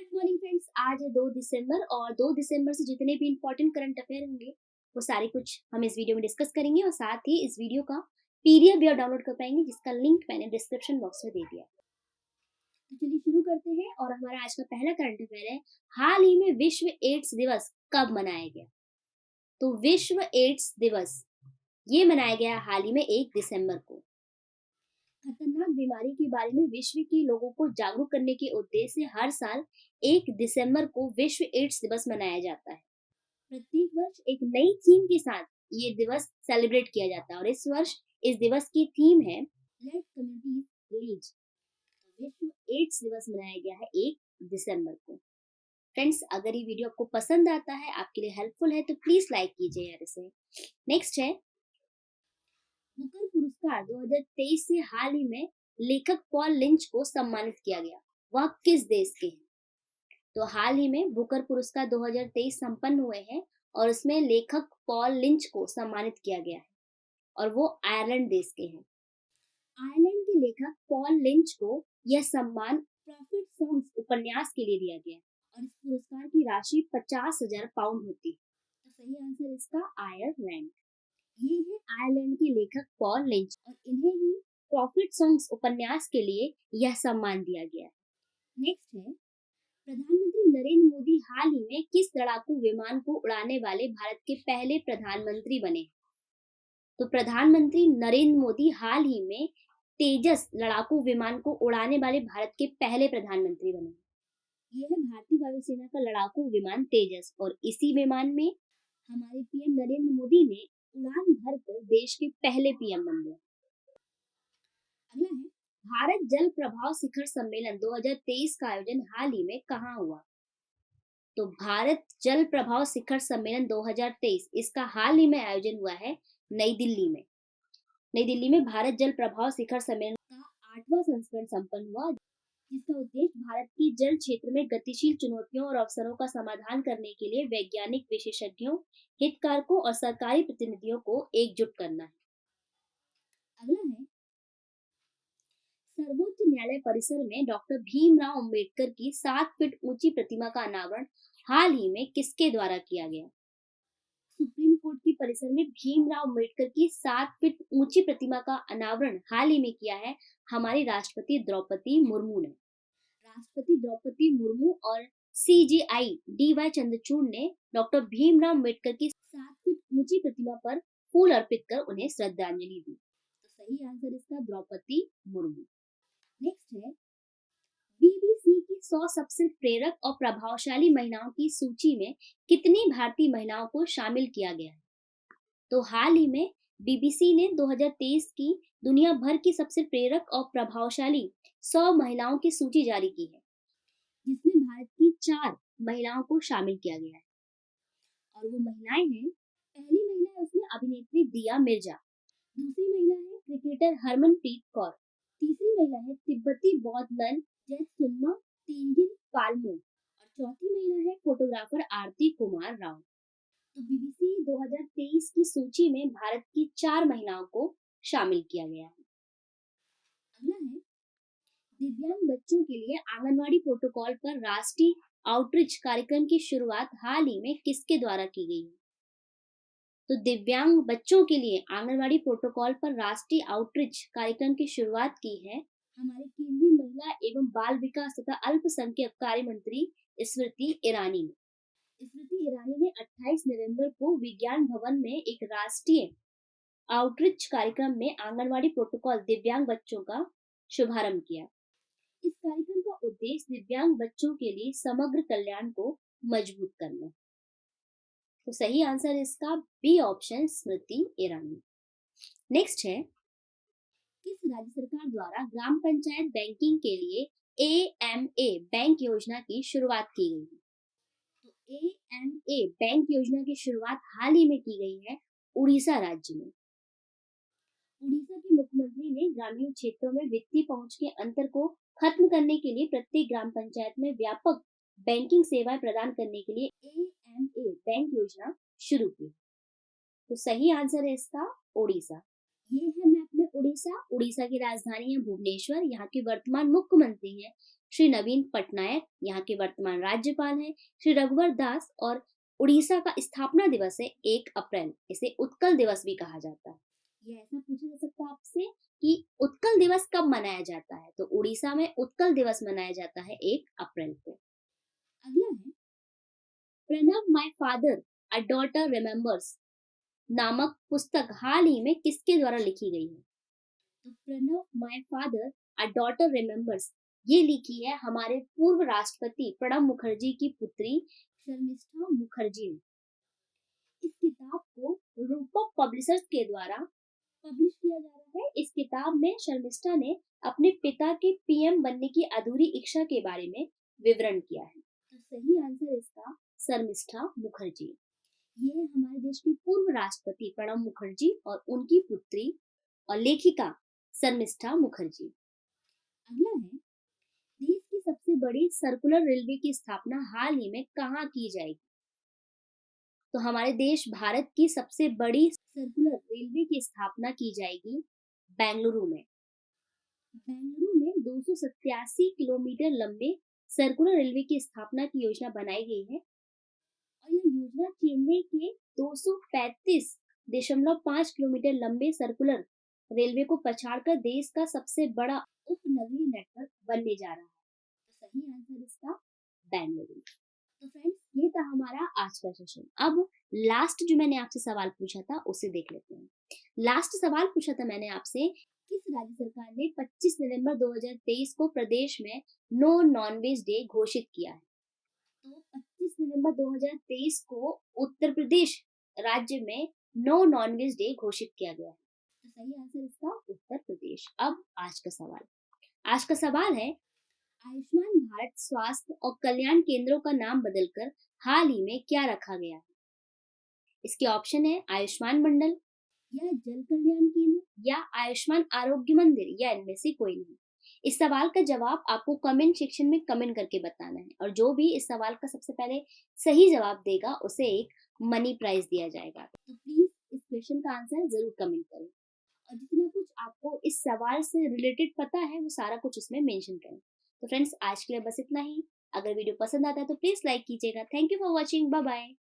Good morning friends. आज है 2 दिसंबर और 2 दिसंबर से जितने भी इंपॉर्टेंट करंट अफेयर होंगे वो सारे कुछ हम इस वीडियो में डिस्कस करेंगे और साथ ही इस वीडियो का पीडीएफ भी आप डाउनलोड कर पाएंगे जिसका लिंक मैंने डिस्क्रिप्शन बॉक्स में दे दिया है। तो चलिए शुरू करते हैं और हमारा आज का पहला करंट अफेयर है, हाल ही में विश्व एड्स दिवस कब मनाया गया? तो विश्व एड्स दिवस ये मनाया गया हाल ही में 1 दिसंबर को। खतरनाक बीमारी के बारे में विश्व के लोगों को जागरूक करने के उद्देश्य से हर साल 1 दिसंबर को विश्व एड्स दिवस मनाया जाता है। प्रत्येक वर्ष एक नई थीम के साथ ये दिवस सेलिब्रेट किया जाता है और इस वर्ष इस दिवस की थीम है लेट कम्युनिटीज लीड। विश्व एड्स दिवस मनाया गया है 1 दिसंबर को। फ्रेंड्स, अगर ये वीडियो आपको पसंद आता है, आपके लिए हेल्पफुल है तो प्लीज लाइक कीजिए यार इसे। नेक्स्ट है, बुकर पुरस्कार 2023 से हाल ही में लेखक पॉल लिंच को सम्मानित किया गया। वह किस देश के हैं? तो हाल ही में बुकर पुरस्कार 2023 संपन्न हुए हैं और उसमें लेखक पॉल लिंच को सम्मानित किया गया है और वो आयरलैंड देश के हैं। आयरलैंड के लेखक पॉल लिंच को यह सम्मान प्रॉफिट सॉन्ग्स उपन्यास के लिए दिया गया है और इस पुरस्कार की राशि 50,000 पाउंड होती है। तो सही आंसर इसका आयरलैंड। ये है आयरलैंड के लेखक पॉल लिंच और इन्हें ही प्रॉफिट सॉन्ग्स उपन्यास के लिए यह सम्मान दिया गया है। नेक्स्ट है, प्रधानमंत्री नरेंद्र मोदी हाल ही में किस लड़ाकू विमान को उड़ाने वाले भारत के पहले प्रधानमंत्री बने? तो प्रधानमंत्री नरेंद्र मोदी हाल ही में तेजस लड़ाकू विमान को उड़ाने वाले भारत के पहले प्रधानमंत्री बने। यह है भारतीय वायुसेना का लड़ाकू विमान तेजस और इसी विमान में हमारे पीएम नरेंद्र मोदी ने उड़ान भरकर देश के पहले पीएम बन गए। अगला है, भारत जल प्रभाव शिखर सम्मेलन 2023 का आयोजन हाल ही में कहाँ हुआ? तो भारत जल प्रभाव शिखर सम्मेलन 2023 इसका हाल ही में आयोजन हुआ है नई दिल्ली में। नई दिल्ली में भारत जल प्रभाव शिखर सम्मेलन का 8वां संस्करण संपन्न हुआ जिसका उद्देश्य भारत की जल क्षेत्र में गतिशील चुनौतियों और अवसरों का समाधान करने के लिए वैज्ञानिक विशेषज्ञों, हितधारकों और सरकारी प्रतिनिधियों को एकजुट करना है। अगला है, सर्वोच्च न्यायालय परिसर में डॉक्टर भीमराव अंबेडकर की 7 फीट ऊंची प्रतिमा का अनावरण हाल ही में किसके द्वारा किया गया? सुप्रीम कोर्ट की परिसर में भीमराव अंबेडकर की 7 फीट ऊंची प्रतिमा का अनावरण हाल ही में किया है हमारी राष्ट्रपति द्रौपदी मुर्मू ने। राष्ट्रपति द्रौपदी मुर्मू और सीजीआई डीवाई चंद्रचूड़ ने डॉक्टर भीमराव अंबेडकर की 7 फीट ऊंची प्रतिमा पर फूल अर्पित कर उन्हें श्रद्धांजलि दी। तो सही आंसर इसका द्रौपदी मुर्मू। नेक्स्ट है, बीबीसी की 100 सबसे प्रेरक और प्रभावशाली महिलाओं की सूची में कितनी भारतीय महिलाओं को शामिल किया गया है? तो हाल ही में बीबीसी ने 2023 की दुनिया भर की सबसे प्रेरक और प्रभावशाली 100 महिलाओं की सूची जारी की है जिसमें भारत की 4 महिलाओं को शामिल किया गया है और वो महिलाएं हैं, पहली महिला है उसमें अभिनेत्री दिया मिर्जा, दूसरी महिला है क्रिकेटर हरमनप्रीत कौर, तीसरी महिला है तिब्बती बौद्ध नन जयसुन्मा तेंजिन पालमो और चौथी महिला है फोटोग्राफर आरती कुमार राव। तो बीबीसी 2023 की सूची में भारत की 4 महिलाओं को शामिल किया गया है। अगला है, दिव्यांग बच्चों के लिए आंगनवाड़ी प्रोटोकॉल पर राष्ट्रीय आउटरीच कार्यक्रम की शुरुआत हाल ही में किसके द्वारा की गई है? तो दिव्यांग बच्चों के लिए आंगनवाड़ी प्रोटोकॉल पर राष्ट्रीय आउटरीच कार्यक्रम की शुरुआत की है हमारे केंद्रीय महिला एवं बाल विकास तथा अल्पसंख्यक कार्य मंत्री स्मृति ईरानी ने। स्मृति ईरानी ने 28 नवंबर को विज्ञान भवन में एक राष्ट्रीय आउटरीच कार्यक्रम में आंगनवाड़ी प्रोटोकॉल दिव्यांग बच्चों का शुभारंभ किया। इस कार्यक्रम का उद्देश्य दिव्यांग बच्चों के लिए समग्र कल्याण को मजबूत करना। तो सही आंसर इसका B option Smriti Irani. Next है, किस राज्य सरकार द्वारा ग्राम पंचायत बैंकिंग के लिए एएमए बैंक योजना की शुरुआत की गई है? तो एएमए बैंक योजना की शुरुआत हाल ही में की गई है उड़ीसा राज्य में। उड़ीसा के मुख्यमंत्री ने ग्रामीण क्षेत्रों में वित्तीय पहुंच के अंतर को खत्म करने के लिए प्रत्येक ग्राम पंचायत में व्यापक बैंकिंग सेवाएं प्रदान करने के लिए एएमए बैंक योजना शुरू की। तो सही आंसर है इसका ओडिशा। ये है मैप में उड़ीसा। उड़ीसा की राजधानी है भुवनेश्वर। यहाँ के वर्तमान मुख्यमंत्री हैं श्री नवीन पटनायक। यहाँ के वर्तमान राज्यपाल हैं श्री रघुवर दास। और उड़ीसा का स्थापना दिवस है 1 अप्रैल। इसे उत्कल दिवस भी कहा जाता है। ये ऐसा पूछा जा सकता है आपसे कि उत्कल दिवस कब मनाया जाता है, तो उड़ीसा में उत्कल दिवस मनाया जाता है 1 अप्रैल को। अगला है Pranab my father a daughter remembers नामक पुस्तक हाल ही में किसके द्वारा लिखी गई है? तो Pranab my father a daughter remembers ये लिखी है हमारे पूर्व राष्ट्रपति प्रणब मुखर्जी की पुत्री शर्मिष्ठा मुखर्जी ने। इस किताब को रूपक पब्लिशर्स के द्वारा पब्लिश किया जा रहा है। इस किताब में शर्मिष्ठा ने अपने पिता के पीएम बनने की अधूरी इच्छा के बारे में विवरण किया है। तो सही आंसर इसका शर्मिष्ठा मुखर्जी। ये हमारे देश के पूर्व राष्ट्रपति प्रणब मुखर्जी और उनकी पुत्री और लेखिका शर्मिष्ठा मुखर्जी। अगला है देश की सबसे बड़ी सर्कुलर रेलवे की स्थापना हाल ही में कहाँ की जाएगी? तो हमारे देश भारत की सबसे बड़ी सर्कुलर रेलवे की स्थापना की जाएगी बेंगलुरु में। बेंगलुरु में 287 किलोमीटर लंबे सर्कुलर रेलवे की स्थापना की योजना बनाई गई है और यह योजना चेन्नई के 235.5 किलोमीटर लंबे सर्कुलर रेलवे को पछाड़कर देश का सबसे बड़ा उपनगरीय नेटवर्क बनने जा रहा है। तो सही आंसर इसका बेंगलुरु। तो फ्रेंड्स ये था हमारा आज का सेशन। अब लास्ट जो मैंने आपसे सवाल पूछा था उसे देख लेते हैं। लास्ट सवाल पूछा था मैंने आपसे, किस राज्य सरकार ने 25 नवंबर 2023 को प्रदेश में नो नॉनवेज डे घोषित किया है? तो 25 नवंबर 2023 को उत्तर प्रदेश राज्य में नो नॉनवेज डे घोषित किया गया है। तो सही आंसर इसका उत्तर प्रदेश। अब आज का सवाल है आयुष्मान भारत स्वास्थ्य और कल्याण केंद्रों का नाम बदलकर हाल ही में क्या रखा गया है? इसके ऑप्शन है आयुष्मान मंडल या जल कल्याण केंद्र या आयुष्मान आरोग्य मंदिर या इनमें से कोई नहीं। इस सवाल का जवाब आपको कमेंट सेक्शन में कमेंट करके बताना है और जो भी इस सवाल का सबसे पहले सही जवाब देगा उसे एक मनी प्राइज दिया जाएगा। तो प्लीज इस क्वेश्चन का आंसर जरूर कमेंट करें और जितना कुछ आपको इस सवाल से रिलेटेड पता है वो सारा कुछ उसमें मेंशन करें। तो फ्रेंड्स आज के लिए बस इतना ही। अगर वीडियो पसंद आता है तो प्लीज लाइक कीजिएगा। Thank you for watching. Bye bye.